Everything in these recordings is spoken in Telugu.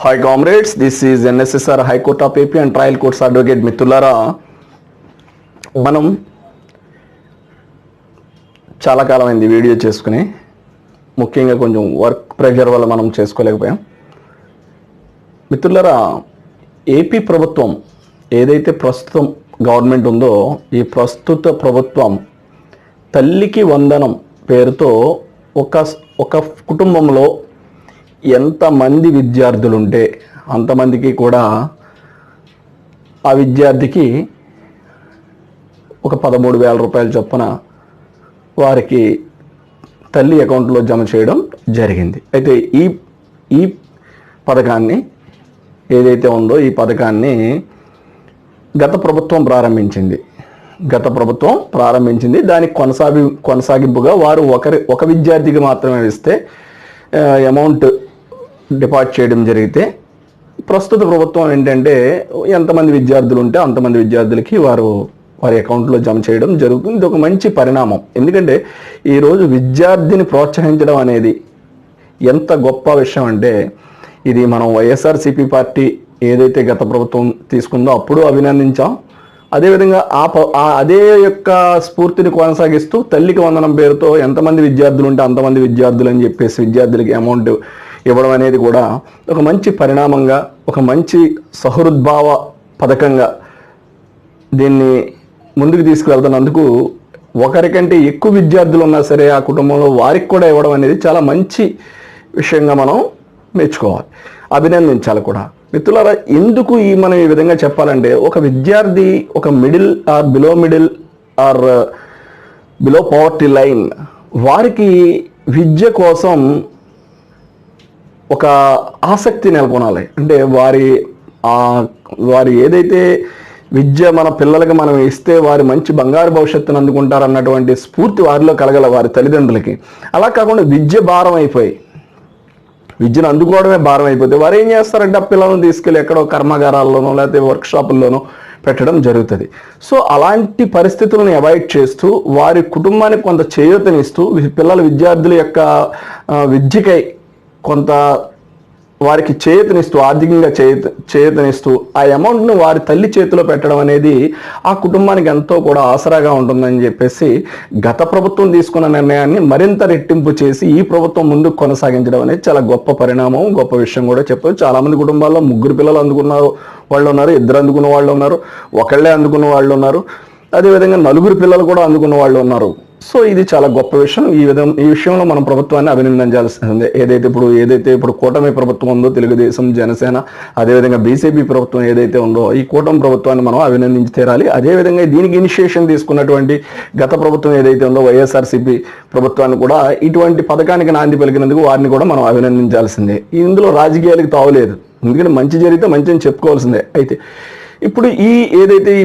Hi comrades, this is NSSR High Court of AP and Trial Courts Advocate మిత్రులారా, మనం చాలా కాలమైంది వీడియో చేసుకుని, ముఖ్యంగా కొంచెం వర్క్ ప్రెషర్ వల్ల మనం చేసుకోలేకపోయాం. మిత్రులారా, ఏపీ ప్రభుత్వం ఏదైతే ప్రస్తుతం గవర్నమెంట్ ఉందో, ఈ ప్రస్తుత ప్రభుత్వం తల్లికి వందనం పేరుతో ఒక కుటుంబంలో ఎంతమంది విద్యార్థులుంటే అంతమందికి కూడా ఆ విద్యార్థికి ఒక 13,000 రూపాయల చొప్పున వారికి తల్లి అకౌంట్లో జమ చేయడం జరిగింది. అయితే ఈ పథకాన్ని ఏదైతే ఉందో, ఈ పథకాన్ని గత ప్రభుత్వం ప్రారంభించింది. దానికి కొనసాగింపుగా వారు ఒక విద్యార్థికి మాత్రమే ఇస్తే అమౌంట్ డిపాజిట్ చేయడం జరిగితే, ప్రస్తుత ప్రభుత్వం ఏంటంటే ఎంతమంది విద్యార్థులు ఉంటే అంతమంది విద్యార్థులకి వారి అకౌంట్లో జమ చేయడం జరుగుతుంది. ఇది ఒక మంచి పరిణామం. ఎందుకంటే ఈరోజు విద్యార్థిని ప్రోత్సహించడం అనేది ఎంత గొప్ప విషయం అంటే, ఇది మనం వైఎస్ఆర్సీపీ పార్టీ ఏదైతే గత ప్రభుత్వం తీసుకుందో అప్పుడు అభినందించాం. అదేవిధంగా అదే యొక్క స్ఫూర్తిని కొనసాగిస్తూ తల్లికి వందనం పేరుతో ఎంతమంది విద్యార్థులు ఉంటే అంతమంది విద్యార్థులు అని చెప్పేసి విద్యార్థులకి అమౌంట్ ఇవ్వడం అనేది కూడా ఒక మంచి పరిణామంగా, ఒక మంచి సహృద్భావ పథకంగా దీన్ని ముందుకు తీసుకువెళ్తున్నందుకు, ఒకరికంటే ఎక్కువ విద్యార్థులు ఉన్నా సరే ఆ కుటుంబంలో వారికి కూడా ఇవ్వడం అనేది చాలా మంచి విషయంగా మనం మెచ్చుకోవాలి, అభినందించాలి కూడా. మిత్రులారా, ఎందుకు మనం ఈ విధంగా చెప్పాలంటే, ఒక విద్యార్థి ఒక middle are below poverty line వారికి విద్య కోసం ఒక ఆసక్తి నెలకొనాలి. అంటే వారి ఏదైతే విద్య మన పిల్లలకి మనం ఇస్తే వారి మంచి బంగారు భవిష్యత్తును అందుకుంటారు అన్నటువంటి స్ఫూర్తి వారిలో కలగల వారి తల్లిదండ్రులకి. అలా కాకుండా విద్య భారం అయిపోయి, విద్యను అందుకోవడమే భారం అయిపోతే వారు ఏం చేస్తారంటే ఆ పిల్లలను తీసుకెళ్ళి ఎక్కడో కర్మాగారాల్లోనో లేకపోతే వర్క్షాపుల్లోనో పెట్టడం జరుగుతుంది. సో అలాంటి పరిస్థితులను అవాయిడ్ చేస్తూ వారి కుటుంబానికి కొంత చేయూతనిస్తూ, విద్యార్థుల యొక్క విద్యకై కొంత వారికి చేయూతనిస్తూ, ఆర్థికంగా చేయూతనిస్తూ ఆ అమౌంట్ను వారి తల్లి చేతిలో పెట్టడం అనేది ఆ కుటుంబానికి ఎంతో కూడా ఆసరాగా ఉంటుందని చెప్పేసి గత ప్రభుత్వం తీసుకున్న నిర్ణయాన్ని మరింత రెట్టింపు చేసి ఈ ప్రభుత్వం ముందుకు కొనసాగించడం అనేది చాలా గొప్ప పరిణామం, గొప్ప విషయం కూడా చెప్పచ్చు. చాలామంది కుటుంబాల్లో 3 పిల్లలు అందుకున్న వాళ్ళు ఉన్నారు, 2 అందుకున్న వాళ్ళు ఉన్నారు, ఒకళ్ళే అందుకున్న వాళ్ళు ఉన్నారు, అదేవిధంగా 4 పిల్లలు కూడా అందుకున్న వాళ్ళు ఉన్నారు. సో ఇది చాలా గొప్ప విషయం. ఈ విషయంలో మనం ప్రభుత్వాన్ని అభినందించాల్సిందే. ఏదైతే ఇప్పుడు కూటమి ప్రభుత్వం ఉందో, తెలుగుదేశం, జనసేన, అదేవిధంగా బీజేపీ ప్రభుత్వం ఏదైతే ఉందో, ఈ కూటమి ప్రభుత్వాన్ని మనం అభినందించి తీరాలి. అదేవిధంగా దీనికి ఇనిషియేషన్ తీసుకున్నటువంటి గత ప్రభుత్వం ఏదైతే ఉందో, వైఎస్ఆర్సీపీ ప్రభుత్వాన్ని కూడా ఇటువంటి పథకానికి నాంది పలికినందుకు వారిని కూడా మనం అభినందించాల్సిందే. ఇందులో రాజకీయాలకు తావులేదు, ఎందుకంటే మంచి జరిగితే మంచి అని చెప్పుకోవాల్సిందే. అయితే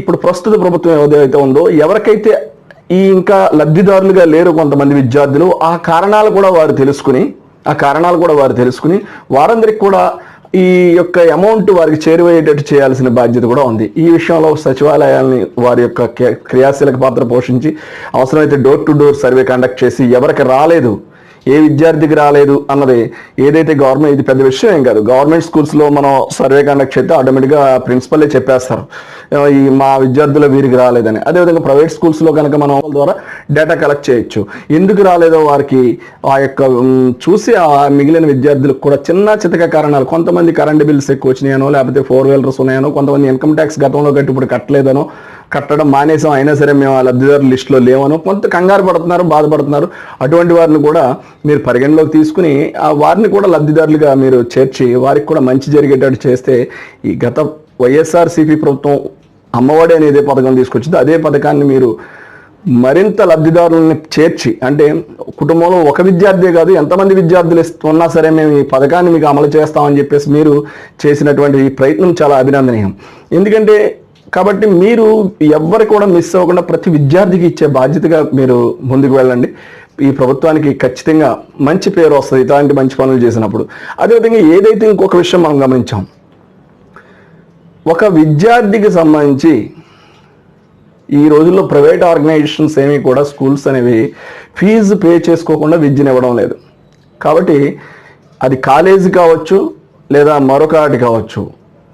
ఇప్పుడు ప్రస్తుత ప్రభుత్వం ఏదైతే ఉందో, ఎవరికైతే ఇంకా లబ్ధిదారులుగా లేరు కొంతమంది విద్యార్థులు, ఆ కారణాలు కూడా వారు తెలుసుకుని వారందరికి కూడా ఈ యొక్క అమౌంట్ వారికి చేరువయ్యేటట్టు చేయాల్సిన బాధ్యత కూడా ఉంది. ఈ విషయంలో సచివాలయాల్ని వారి యొక్క క్రియాశీలక పాత్ర పోషించి అవసరమైతే door to door survey conduct చేసి ఎవరికి రాలేదు, ఏ విద్యార్థికి రాలేదు అన్నది ఏదైతే గవర్నమెంట్, ఇది పెద్ద విషయం ఏం కాదు. గవర్నమెంట్ స్కూల్స్లో మనం సర్వే కండక్ట్ చేస్తే ఆటోమేటిక్గా ప్రిన్సిపల్లే చెప్పేస్తారు మా విద్యార్థులు వీరికి రాలేదని. అదేవిధంగా ప్రైవేట్ స్కూల్స్లో కనుక మనం ద్వారా డేటా కలెక్ట్ చేయొచ్చు. ఎందుకు రాలేదో వారికి ఆ యొక్క చూసి ఆ మిగిలిన విద్యార్థులకు కూడా చిన్న చితక కారణాలు, కొంతమంది కరెంట్ బిల్స్ ఎక్కువ వచ్చినాయనో, లేకపోతే 4 వీలర్స్ ఉన్నాయనో, కొంతమంది ఇన్కమ్ ట్యాక్స్ గతంలో కట్టి ఇప్పుడు కట్టలేదనో, కట్టడం మానేసాం అయినా సరే మేము ఆ లబ్ధిదారుల లిస్టులో లేవనో కొంత కంగారు పడుతున్నారు, బాధపడుతున్నారు. అటువంటి వారిని కూడా మీరు పరిగణలోకి తీసుకుని వారిని కూడా లబ్ధిదారులుగా మీరు చేర్చి వారికి కూడా మంచి జరిగేటట్టు చేస్తే, ఈ గత వైఎస్ఆర్సీపీ ప్రభుత్వం అమ్మఒడి అనేది పథకం తీసుకొచ్చింది, అదే పథకాన్ని మీరు మరింత లబ్ధిదారులను చేర్చి, అంటే కుటుంబంలో ఒక విద్యార్థే కాదు ఎంతమంది విద్యార్థులు ఉన్నా సరే మేము ఈ పథకాన్ని మీకు అమలు చేస్తామని చెప్పేసి మీరు చేసినటువంటి ఈ ప్రయత్నం చాలా అభినందనీయం. ఎందుకంటే కాబట్టి మీరు ఎవ్వరు కూడా మిస్ అవ్వకుండా ప్రతి విద్యార్థికి ఇచ్చే బాధ్యతగా మీరు ముందుకు వెళ్ళండి. ఈ ప్రభుత్వానికి ఖచ్చితంగా మంచి పేరు వస్తుంది ఇలాంటి మంచి పనులు చేసినప్పుడు. అదేవిధంగా ఏదైతే ఇంకొక విషయం మనం గమనించాం, ఒక విద్యార్థికి సంబంధించి ఈ రోజుల్లో ప్రైవేట్ ఆర్గనైజేషన్స్ ఏమీ కూడా స్కూల్స్ అనేవి ఫీజు పే చేసుకోకుండా విద్యను ఇవ్వడం లేదు. కాబట్టి అది కాలేజీ కావచ్చు లేదా మరొకటి కావచ్చు,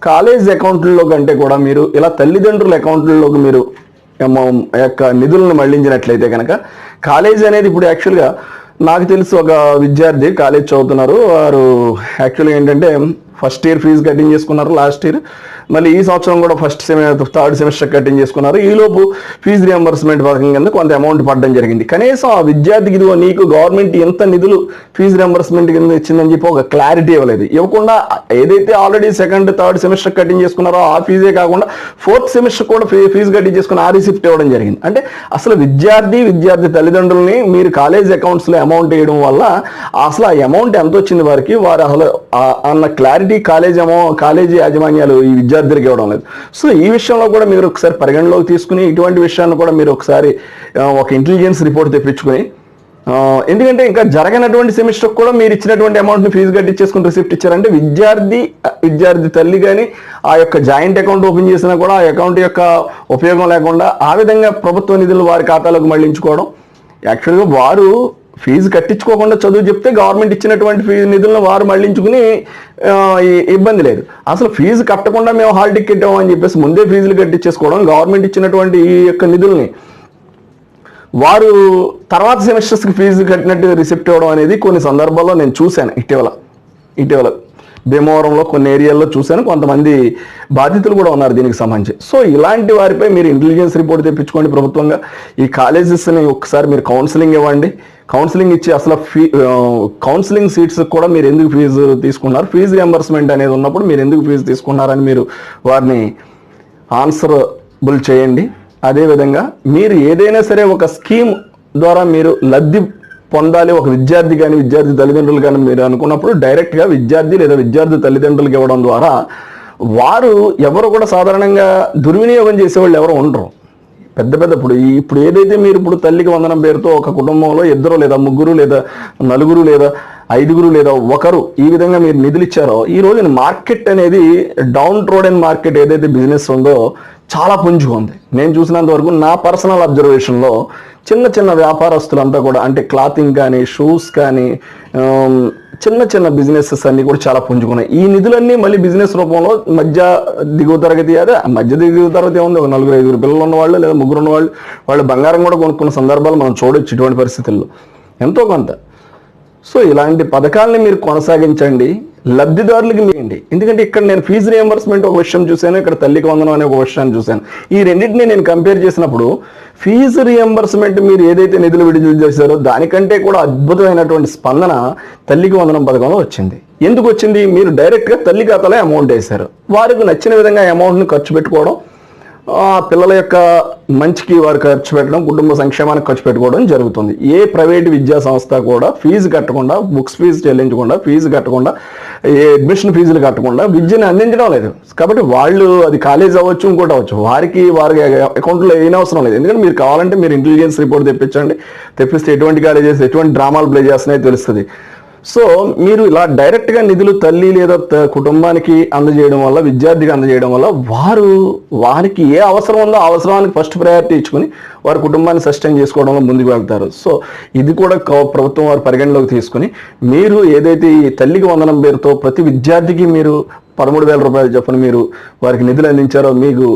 కాలేజ్ అకౌంట్లలో కంటే కూడా మీరు ఇలా తల్లిదండ్రుల అకౌంట్లలోకి మీరు యొక్క నిధులను మళ్లించినట్లయితే కనుక, కాలేజ్ అనేది ఇప్పుడు యాక్చువల్గా నాకు తెలిసి ఒక విద్యార్థి కాలేజ్ చదువుతున్నారు. వారు యాక్చువల్గా ఏంటంటే ఫస్ట్ ఇయర్ ఫీజు కటింగ్ చేసుకున్నారు లాస్ట్ ఇయర్, మళ్ళీ ఈ సంవత్సరం కూడా థర్డ్ సెమిస్టర్ కటింగ్ చేసుకున్నారు. ఈలోపు ఫీజు రియంబర్స్మెంట్ పథకం కింద కొంత అమౌంట్ పడడం జరిగింది. కనీసం ఆ విద్యార్థికి ఇదిగో నీకు గవర్నమెంట్ ఎంత నిధులు ఫీజు రియంబర్స్మెంట్ కింద ఇచ్చిందని చెప్పి ఒక క్లారిటీ ఇవ్వలేదు. ఇవ్వకుండా ఏదైతే already second third semester cutting చేసుకున్నారో ఆ ఫీజే కాకుండా ఫోర్త్ సెమిస్టర్ కూడా ఫీజు కటింగ్ చేసుకుని ఆ రిసిప్ట్ ఇవ్వడం జరిగింది. అంటే అసలు విద్యార్థి తల్లిదండ్రులని మీరు కాలేజ్ అకౌంట్స్లో అమౌంట్ వేయడం వల్ల అసలు ఆ అమౌంట్ ఎంత వచ్చింది వారికి, వారు అసలు అన్న క్లారిటీ కాలేజీ యాజమాన్యాలు ఈ విద్యార్థులకు ఇవ్వడం లేదు. సో ఈ విషయంలో కూడా మీరు ఒకసారి పరిగణలోకి తీసుకుని ఇటువంటి విషయాన్ని కూడా మీరు ఒకసారి ఒక ఇంటెలిజెన్స్ రిపోర్ట్ తెప్పించుకుని, ఎందుకంటే ఇంకా జరగనటువంటి సెమిస్టర్ కూడా మీరు ఇచ్చినటువంటి అమౌంట్ని ఫీజు కట్టించేసుకుని రిసిప్ట్ ఇచ్చారంటే విద్యార్థి తల్లి కానీ ఆ యొక్క జాయింట్ అకౌంట్ ఓపెన్ చేసినా కూడా ఆ అకౌంట్ యొక్క ఉపయోగం లేకుండా ఆ విధంగా ప్రభుత్వ నిధులు వారి ఖాతాలోకి మళ్లించుకోవడం, యాక్చువల్గా వారు ఫీజు కట్టించుకోకుండా చదువు చెప్తే గవర్నమెంట్ ఇచ్చినటువంటి నిధులను వారు మళ్లించుకుని ఇబ్బంది లేదు. అసలు ఫీజు కట్టకుండా మేము హాల్ టికెట్ అని చెప్పేసి ముందే ఫీజులు కట్టించేసుకోవడం, గవర్నమెంట్ ఇచ్చినటువంటి ఈ యొక్క నిధుల్ని వారు తర్వాత సెమిస్టర్స్కి ఫీజు కట్టినట్టు రిసిప్ట్ ఇవ్వడం అనేది కొన్ని సందర్భాల్లో నేను చూశాను. ఇటీవల భీమవరంలో కొన్ని ఏరియాల్లో చూశాను. కొంతమంది బాధితులు కూడా ఉన్నారు దీనికి సంబంధించి. సో ఇలాంటి వారిపై మీరు ఇంటెలిజెన్స్ రిపోర్ట్ తెప్పించుకోండి ప్రభుత్వంగా. ఈ కాలేజెస్ని ఒకసారి మీరు కౌన్సిలింగ్ ఇవ్వండి. కౌన్సిలింగ్ ఇచ్చి అసలు కౌన్సిలింగ్ సీట్స్ కూడా మీరు ఎందుకు ఫీజు తీసుకున్నారు, ఫీజు రియంబర్స్మెంట్ అనేది ఉన్నప్పుడు మీరు ఎందుకు ఫీజు తీసుకున్నారని మీరు వారిని ఆన్సరబుల్ చేయండి. అదేవిధంగా మీరు ఏదైనా సరే ఒక స్కీమ్ ద్వారా మీరు లబ్ధి పొందాలి ఒక విద్యార్థి కానీ విద్యార్థి తల్లిదండ్రులు కానీ మీరు అనుకున్నప్పుడు డైరెక్ట్గా విద్యార్థి లేదా విద్యార్థి తల్లిదండ్రులకు ఇవ్వడం ద్వారా వారు ఎవరు కూడా సాధారణంగా దుర్వినియోగం చేసేవాళ్ళు ఎవరు ఉండరు. పెద్ద ఇప్పుడు ఏదైతే మీరు ఇప్పుడు తల్లికి వందనం పేరుతో ఒక కుటుంబంలో 2 లేదా 3 లేదా 4 లేదా 5 లేదా 1 ఈ విధంగా మీరు నిధులు ఇచ్చారో, ఈ రోజున మార్కెట్ అనేది డౌన్ రోడ్ మార్కెట్ ఏదైతే బిజినెస్ ఉందో చాలా పుంజుకుంది. నేను చూసినంత వరకు నా పర్సనల్ అబ్జర్వేషన్లో చిన్న వ్యాపారస్తులంతా కూడా, అంటే క్లాతింగ్ కానీ షూస్ కానీ చిన్న బిజినెసెస్ అన్నీ కూడా చాలా పుంజుకున్నాయి. ఈ నిధులన్నీ మళ్ళీ బిజినెస్ రూపంలో మధ్య దిగువ తరగతి ఉంది, ఒక 4-5 పిల్లలు ఉన్నవాళ్ళు లేదా 3 ఉన్నవాళ్ళు వాళ్ళు బంగారం కూడా కొనుక్కున్న సందర్భాలు మనం చూడొచ్చు ఇటువంటి పరిస్థితుల్లో ఎంతో కొంత. సో ఇలాంటి పథకాలని మీరు కొనసాగించండి, లబ్ధిదారులకి మీయండి. ఎందుకంటే ఇక్కడ నేను ఫీజు రియంబర్స్మెంట్ ఒక విషయం చూశాను, ఇక్కడ తల్లికి వందనం అనే ఒక విషయాన్ని చూశాను. ఈ రెండింటిని నేను కంపేర్ చేసినప్పుడు ఫీజు రియంబర్స్మెంట్ మీరు ఏదైతే నిధులు విడుదల చేశారో దానికంటే కూడా అద్భుతమైనటువంటి స్పందన తల్లికి వందనం పథకంలో వచ్చింది. ఎందుకు వచ్చింది? మీరు డైరెక్ట్గా తల్లి ఖాతాలో అమౌంట్ వేశారు. వారికి నచ్చిన విధంగా అమౌంట్ని ఖర్చు పెట్టుకోవడం, పిల్లల యొక్క మంచికి వారు ఖర్చు పెట్టడం, కుటుంబ సంక్షేమానికి ఖర్చు పెట్టుకోవడం జరుగుతుంది. ఏ ప్రైవేట్ విద్యా సంస్థ కూడా ఫీజు కట్టకుండా, బుక్స్ ఫీజు చెల్లించకుండా, ఫీజు కట్టకుండా, ఏ అడ్మిషన్ ఫీజులు కట్టకుండా విద్యను అందించడం లేదు. కాబట్టి వాళ్ళు అది కాలేజ్ అవ్వచ్చు, ఇంకోటి అవ్వచ్చు, వారి అకౌంట్లో ఏం అవసరం లేదు. ఎందుకంటే మీరు కావాలంటే మీరు ఇంటెలిజెన్స్ రిపోర్ట్ తెప్పిస్తే ఎటువంటి కాలేజెస్ ఎటువంటి డ్రామాలు ప్లే చేస్తున్నాయో తెలుస్తుంది. సో మీరు ఇలా డైరెక్ట్గా నిధులు తల్లి లేదా కుటుంబానికి అందజేయడం వల్ల, విద్యార్థికి అందజేయడం వల్ల వారికి ఏ అవసరం ఉందో ఆ అవసరానికి ఫస్ట్ ప్రయారిటీ ఇచ్చుకుని వారి కుటుంబాన్ని సస్టైన్ చేసుకోవడంలో ముందుకు వెళ్తారు. సో ఇది కూడా ప్రభుత్వం వారు పరిగణలోకి తీసుకుని మీరు ఏదైతే ఈ తల్లికి వందనం పేరుతో ప్రతి విద్యార్థికి మీరు 13,000 రూపాయలు చొప్పున మీరు వారికి నిధులు అందించారో మీకు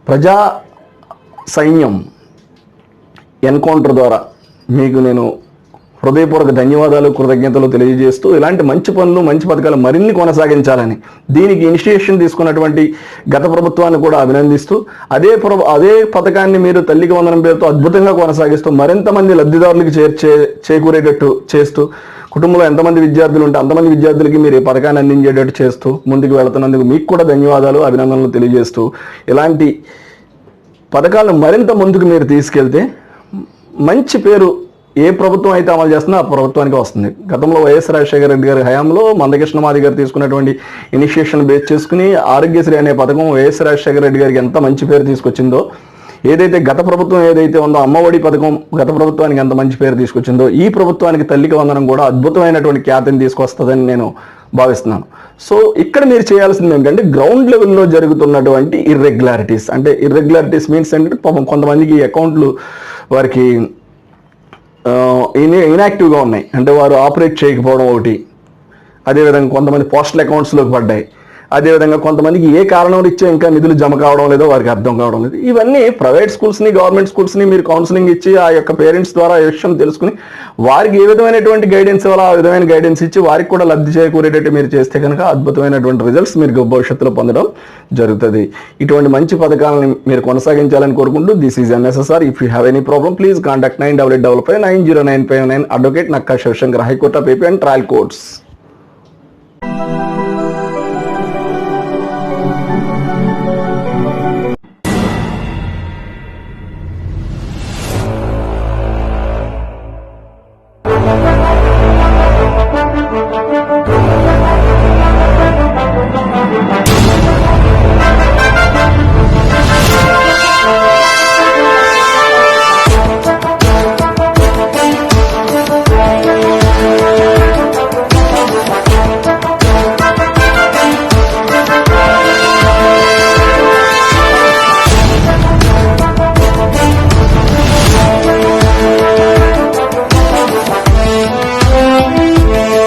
ప్రజా సైన్యం ఎన్కౌంటర్ ద్వారా మీకు నేను హృదయపూర్వక ధన్యవాదాలు, కృతజ్ఞతలు తెలియజేస్తూ ఇలాంటి మంచి పనులు, మంచి పథకాలు మరిన్ని కొనసాగించాలని దీనికి ఇనిషియేషన్ తీసుకున్నటువంటి గత ప్రభుత్వాన్ని కూడా అభినందిస్తూ అదే పథకాన్ని మీరు తల్లికి వందనం పేరుతో అద్భుతంగా కొనసాగిస్తూ మరింత మంది లబ్ధిదారులకు చేకూరేటట్టు చేస్తూ, కుటుంబంలో ఎంతమంది విద్యార్థులు ఉంటే అంతమంది విద్యార్థులకి మీరు ఈ పథకాన్ని అందించేటట్టు చేస్తూ ముందుకు వెళుతున్నందుకు మీకు కూడా ధన్యవాదాలు, అభినందనలు తెలియజేస్తూ ఇలాంటి పథకాలను మరింత ముందుకు మీరు తీసుకెళ్తే మంచి పేరు ఏ ప్రభుత్వం అయితే అమలు చేస్తుందో ఆ ప్రభుత్వానికి వస్తుంది. గతంలో వైఎస్ రాజశేఖర రెడ్డి గారి హయాంలో మందకృష్ణ మాదిగ గారు తీసుకున్నటువంటి ఇనిషియేషన్ బేస్ చేసుకుని ఆరోగ్యశ్రీ అనే పథకం వైఎస్ రాజశేఖర రెడ్డి గారికి ఎంత మంచి పేరు తీసుకొచ్చిందో, ఏదైతే గత ప్రభుత్వం ఏదైతే ఉందో అమ్మఒడి పథకం గత ప్రభుత్వానికి ఎంత మంచి పేరు తీసుకొచ్చిందో, ఈ ప్రభుత్వానికి తల్లికి వందనం కూడా అద్భుతమైనటువంటి ఖ్యాతిని తీసుకొస్తుందని నేను భావిస్తున్నాను. సో ఇక్కడ మీరు చేయాల్సింది ఏంటంటే గ్రౌండ్ లెవెల్లో జరుగుతున్నటువంటి ఇర్రెగ్యులారిటీస్, అంటే ఇర్రెగ్యులారిటీస్ మీన్స్ ఏంటంటే పాపం కొంతమందికి అకౌంట్లు వారికి ఇన్యాక్టివ్గా ఉన్నాయి, అంటే వారు ఆపరేట్ చేయకపోవడం ఒకటి, అదేవిధంగా కొంతమంది పోస్టల్ అకౌంట్స్లోకి పడ్డాయి, అదేవిధంగా కొంతమందికి ఏ కారణం ఇచ్చో ఇంకా నిధులు జమ కావడం లేదో వారికి అర్థం కావడం లేదు. ఇవన్నీ ప్రైవేట్ స్కూల్స్ని గవర్నమెంట్ స్కూల్స్ని మీరు కౌన్సిలింగ్ ఇచ్చి ఆ యొక్క పేరెంట్స్ ద్వారా ఈ విషయం తెలుసుకుని వారికి ఏ విధమైనటువంటి గైడెన్స్ ఇవ్వాలో ఆ విధమైన గైడెన్స్ ఇచ్చి వారికి కూడా లబ్ధి చేకూరేటట్టు మీరు చేస్తే కనుక అద్భుతమైనటువంటి రిజల్ట్స్ మీరు భవిష్యత్తులో పొందడం జరుగుతుంది. ఇటువంటి మంచి పథకాలను మీరు కొనసాగించాలని కోరుకుంటూ this is NSSR. If you have any problem please contact 9855909559. Advocate Nakka Shivashankar, high court of AP and trial courts.